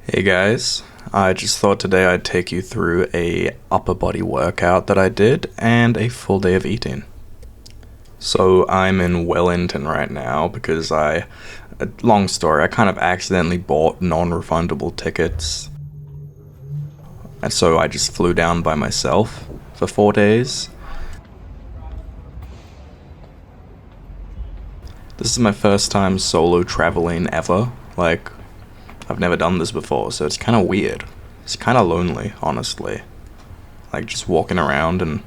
Hey guys, I just thought today I'd take you through a upper body workout that I did and a full day of eating. So I'm in Wellington right now because long story, I kind of accidentally bought non-refundable tickets. And so I just flew down by myself for 4 days. This is my first time solo traveling ever. I've never done this before, so it's kind of weird. It's kind of lonely, honestly. Like just walking around and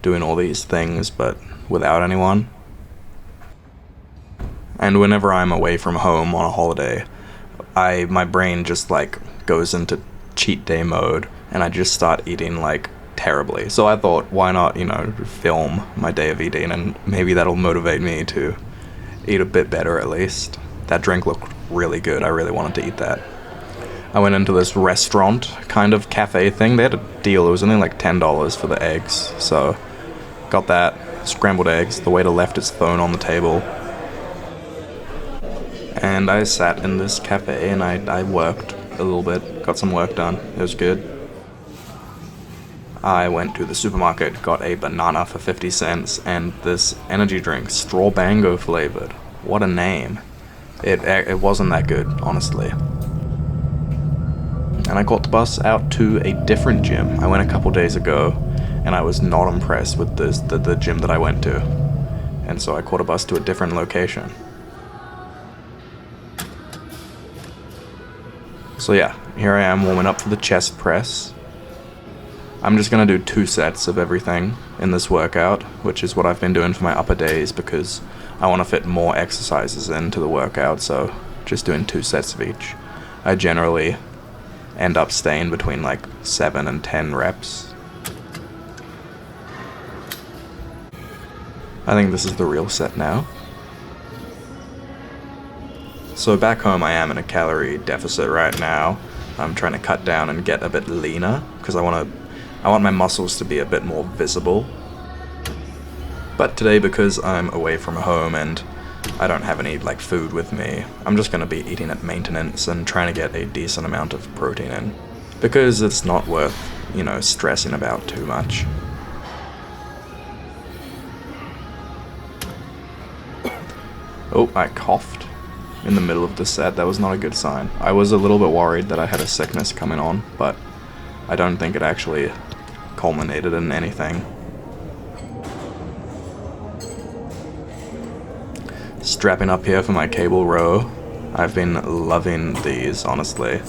doing all these things, but without anyone. And whenever I'm away from home on a holiday, my brain just goes into cheat day mode, and I just start eating terribly. So I thought, why not, film my day of eating, and maybe that'll motivate me to eat a bit better at least. That drink looked really good. I really wanted to eat that. I went into this restaurant kind of cafe thing. They had a deal. It was only like $10 for the eggs. So got that. Scrambled eggs. The waiter left his phone on the table. And I sat in this cafe and I worked a little bit. Got some work done. It was good. I went to the supermarket, got a banana for 50 cents and this energy drink, Straw Bango flavored. What a name. It wasn't that good, honestly. And I caught the bus out to a different gym. I went a couple days ago, and I was not impressed with the gym that I went to. And so I caught a bus to a different location. So yeah, here I am warming up for the chest press. I'm just gonna do 2 sets of everything in this workout, which is what I've been doing for my upper days because I want to fit more exercises into the workout, so just doing 2 sets of each. I generally end up staying between 7 and 10 reps. I think this is the real set now. So back home I am in a calorie deficit right now. I'm trying to cut down and get a bit leaner because I want my muscles to be a bit more visible. But today, because I'm away from home and I don't have any food with me, I'm just gonna be eating at maintenance and trying to get a decent amount of protein in. Because it's not worth, stressing about too much. Oh, I coughed in the middle of the set. That was not a good sign. I was a little bit worried that I had a sickness coming on, but I don't think it actually culminated in anything. Strapping up here for my cable row. I've been loving these, honestly.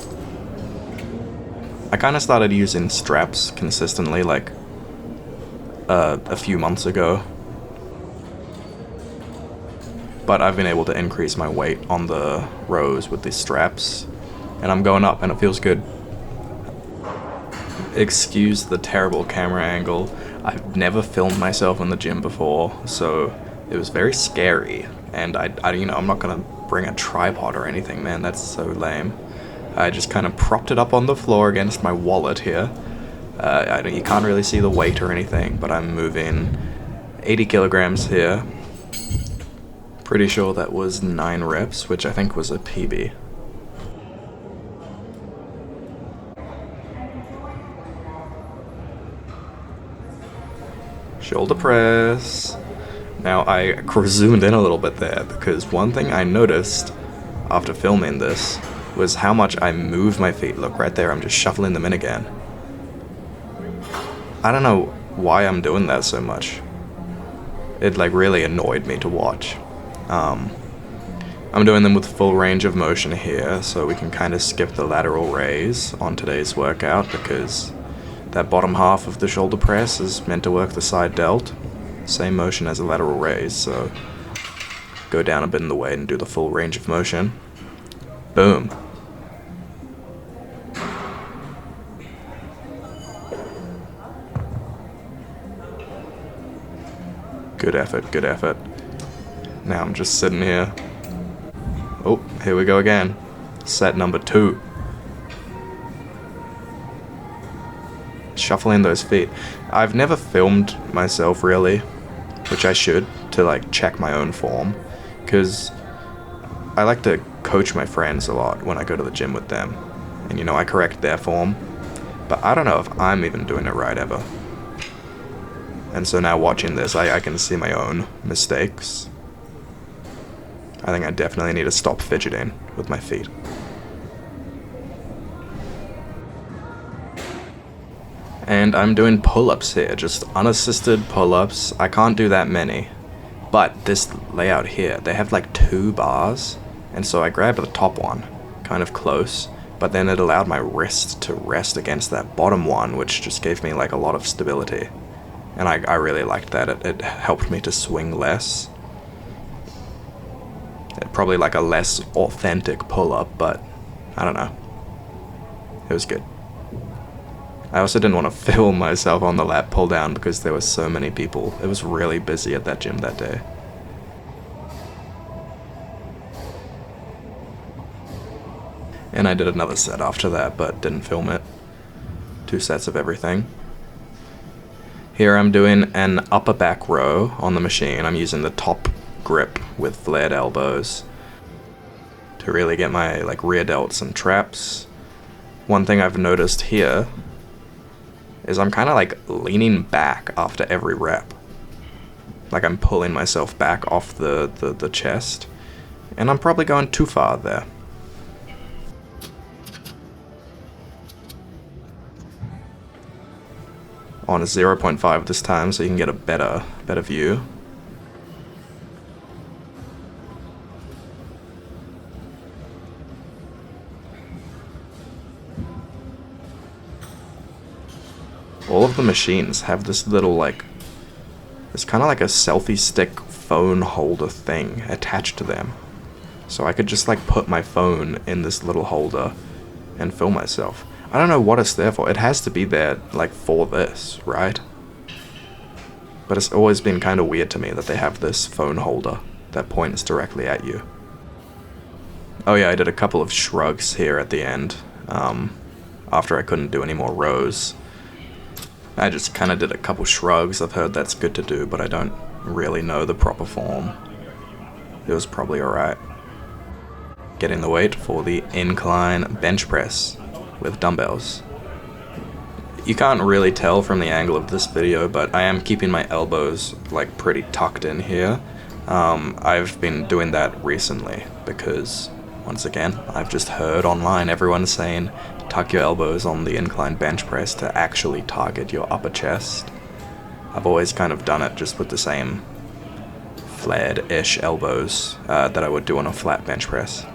I kind of started using straps consistently a few months ago. But I've been able to increase my weight on the rows with these straps. And I'm going up and it feels good. Excuse the terrible camera angle. I've never filmed myself in the gym before, so it was very scary. And I'm not gonna bring a tripod or anything, man, that's so lame. I just kind of propped it up on the floor against my wallet here. You can't really see the weight or anything, but I'm moving 80 kilograms here. Pretty sure that was 9 reps, which I think was a PB. Shoulder press. Now, I zoomed in a little bit there because one thing I noticed after filming this was how much I move my feet. Look, right there, I'm just shuffling them in again. I don't know why I'm doing that so much. It really annoyed me to watch. I'm doing them with full range of motion here, so we can kind of skip the lateral raise on today's workout because that bottom half of the shoulder press is meant to work the side delt. Same motion as a lateral raise, so go down a bit in the weight and do the full range of motion. Boom. Good effort, good effort. Now I'm just sitting here. Oh, here we go again. Set number 2. Shuffling those feet. I've never filmed myself really, which I should, to check my own form, because I like to coach my friends a lot when I go to the gym with them, and you know, I correct their form, but I don't know if I'm even doing it right ever. And so now watching this, I can see my own mistakes. I think I definitely need to stop fidgeting with my feet. And I'm doing pull-ups here, just unassisted pull-ups. I can't do that many. But this layout here, they have like 2 bars, and so I grabbed the top one, kind of close, but then it allowed my wrist to rest against that bottom one, which just gave me like a lot of stability. And I really liked that. It helped me to swing less. Probably like a less authentic pull-up, but I don't know. It was good. I also didn't want to film myself on the lat pull down because there were so many people. It was really busy at that gym that day. And I did another set after that, but didn't film it. 2 sets of everything. Here I'm doing an upper back row on the machine. I'm using the top grip with flared elbows to really get my like rear delts and traps. One thing I've noticed here is I'm kind of like leaning back after every rep. Like I'm pulling myself back off the chest, and I'm probably going too far there. On a 0.5 this time, so you can get a better view. All of the machines have this little like, it's kind of like a selfie stick phone holder thing attached to them. So I could just like put my phone in this little holder and film myself. I don't know what it's there for. It has to be there like for this, right? But it's always been kind of weird to me that they have this phone holder that points directly at you. Oh yeah, I did a couple of shrugs here at the end, after I couldn't do any more rows. I just kind of did a couple shrugs. I've heard that's good to do, but I don't really know the proper form. It was probably alright. Getting the weight for the incline bench press with dumbbells. You can't really tell from the angle of this video, but I am keeping my elbows like pretty tucked in here. I've been doing that recently because, once again, I've just heard online everyone saying tuck your elbows on the incline bench press to actually target your upper chest. I've always kind of done it just with the same flared-ish elbows that I would do on a flat bench press.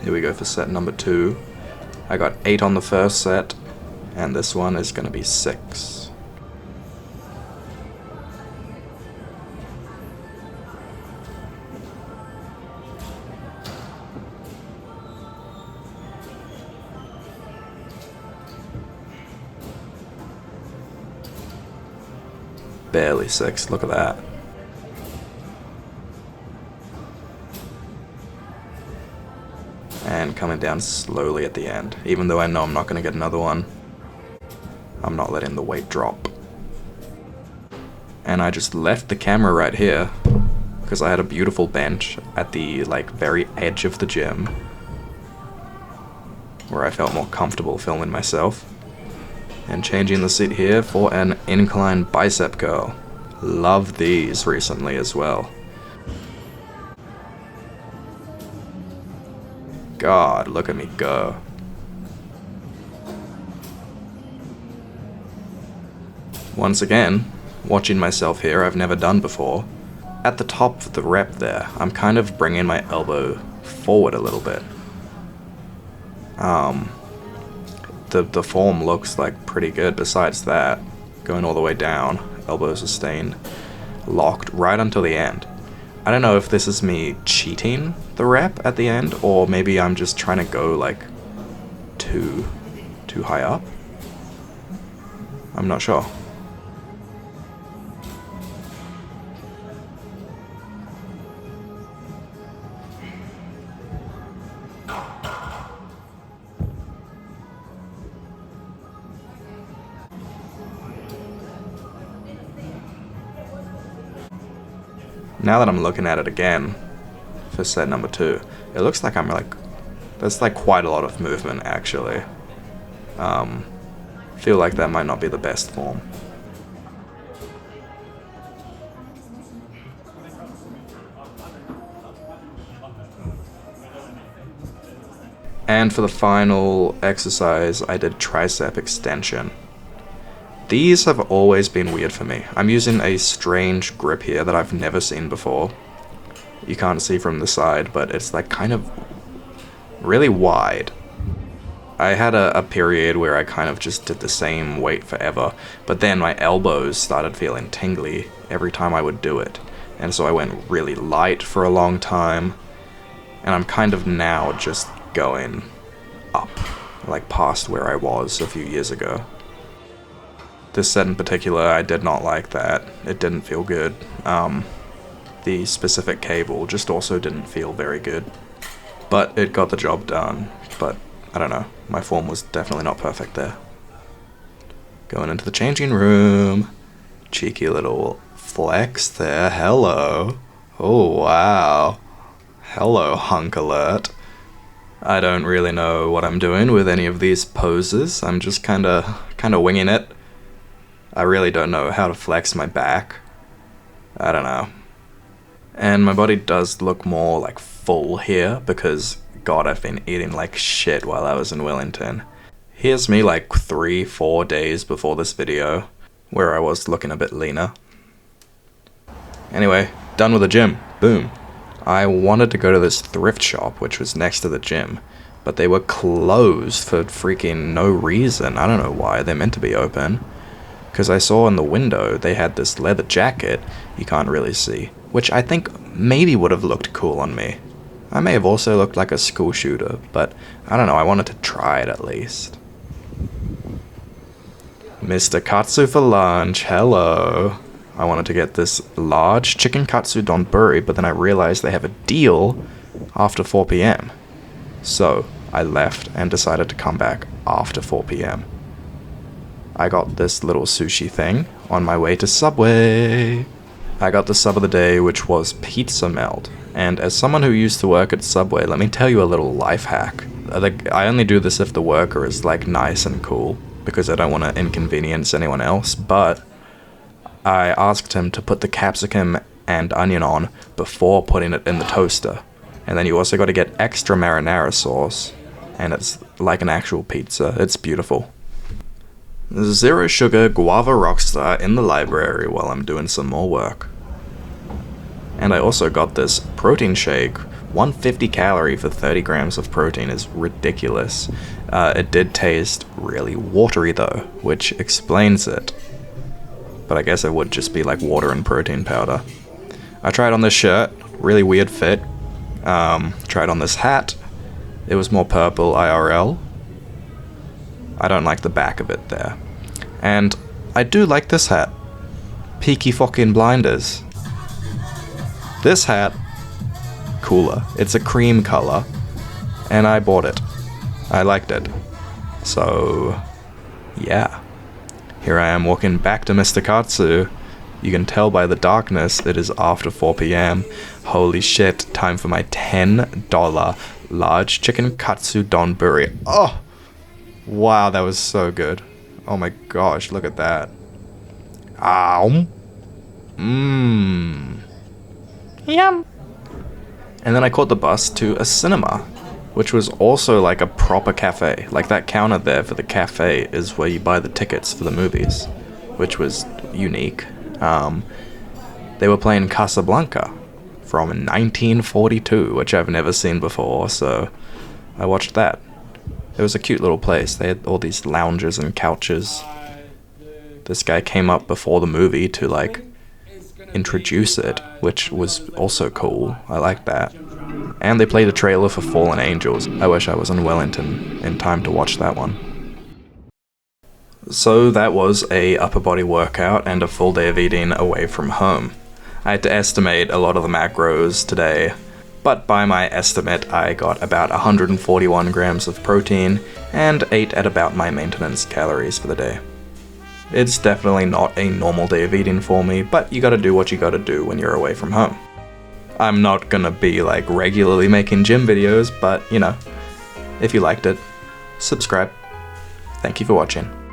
Here we go for set number 2. I got 8 on the first set, and this one is going to be 6. Barely 6, look at that. And coming down slowly at the end. Even though I know I'm not going to get another one, I'm not letting the weight drop. And I just left the camera right here because I had a beautiful bench at the like very edge of the gym where I felt more comfortable filming myself. And changing the seat here for an incline bicep curl. Love these recently as well. God, look at me go. Once again, watching myself here, I've never done before. At the top of the rep there, I'm kind of bringing my elbow forward a little bit. The form looks like pretty good besides that. Going all the way down, elbow sustained, locked right until the end. I don't know if this is me cheating the rep at the end, or maybe I'm just trying to go like too high up. I'm not sure. Now that I'm looking at it again for set number 2, it looks like I'm like, there's like quite a lot of movement actually. Feel like that might not be the best form. And for the final exercise, I did tricep extension. These have always been weird for me. I'm using a strange grip here that I've never seen before. You can't see from the side, but it's like kind of really wide. I had a period where I kind of just did the same weight forever, but then my elbows started feeling tingly every time I would do it. And so I went really light for a long time, and I'm kind of now just going up, like past where I was a few years ago. This set in particular, I did not like that. It didn't feel good. The specific cable just also didn't feel very good. But it got the job done. But I don't know, my form was definitely not perfect there. Going into the changing room. Cheeky little flex there, hello. Oh wow. Hello, hunk alert. I don't really know what I'm doing with any of these poses. I'm just kinda winging it. I really don't know how to flex my back. I don't know. And my body does look more like full here because, God, I've been eating like shit while I was in Wellington. Here's me like 3-4 days before this video, where I was looking a bit leaner. Anyway, done with the gym. Boom. I wanted to go to this thrift shop, which was next to the gym, but they were closed for freaking no reason. I don't know why. They're meant to be open. Because I saw in the window they had this leather jacket you can't really see, which I think maybe would have looked cool on me. I may have also looked like a school shooter, but I don't know, I wanted to try it at least. Mr. Katsu for lunch, hello. I wanted to get this large chicken katsu donburi, but then I realized they have a deal after 4 p.m. So I left and decided to come back after 4 p.m. I got this little sushi thing on my way to Subway. I got the sub of the day, which was pizza melt. And as someone who used to work at Subway, let me tell you a little life hack. I only do this if the worker is like nice and cool, because I don't want to inconvenience anyone else, but I asked him to put the capsicum and onion on before putting it in the toaster. And then you also got to get extra marinara sauce, and it's like an actual pizza. It's beautiful. Zero sugar guava rockstar in the library while I'm doing some more work. And I also got this protein shake. 150 calorie for 30 grams of protein is ridiculous. It did taste really watery though, which explains it. But I guess it would just be like water and protein powder. I tried on this shirt, really weird fit. Tried on this hat. It was more purple IRL. I don't like the back of it there. And I do like this hat. Peaky fucking blinders. This hat, cooler. It's a cream color, and I bought it. I liked it. So, yeah. Here I am walking back to Mr. Katsu. You can tell by the darkness it is after 4 p.m. Holy shit, time for my $10 large chicken katsu donburi. Oh! Wow, that was so good. Oh my gosh, look at that. Ow. Mmm. Yum. And then I caught the bus to a cinema, which was also like a proper cafe. Like that counter there for the cafe is where you buy the tickets for the movies, which was unique. They were playing Casablanca from 1942, which I've never seen before, so I watched that. It was a cute little place. They had all these lounges and couches. This guy came up before the movie to like introduce it, which was also cool. I liked that. And they played a trailer for Fallen Angels. I wish I was in Wellington in time to watch that one. So that was a upper body workout and a full day of eating away from home. I had to estimate a lot of the macros today, but by my estimate I got about 141 grams of protein and ate at about my maintenance calories for the day. It's definitely not a normal day of eating for me, but you gotta do what you gotta do when you're away from home. I'm not gonna be like regularly making gym videos, but you know, if you liked it, subscribe. Thank you for watching.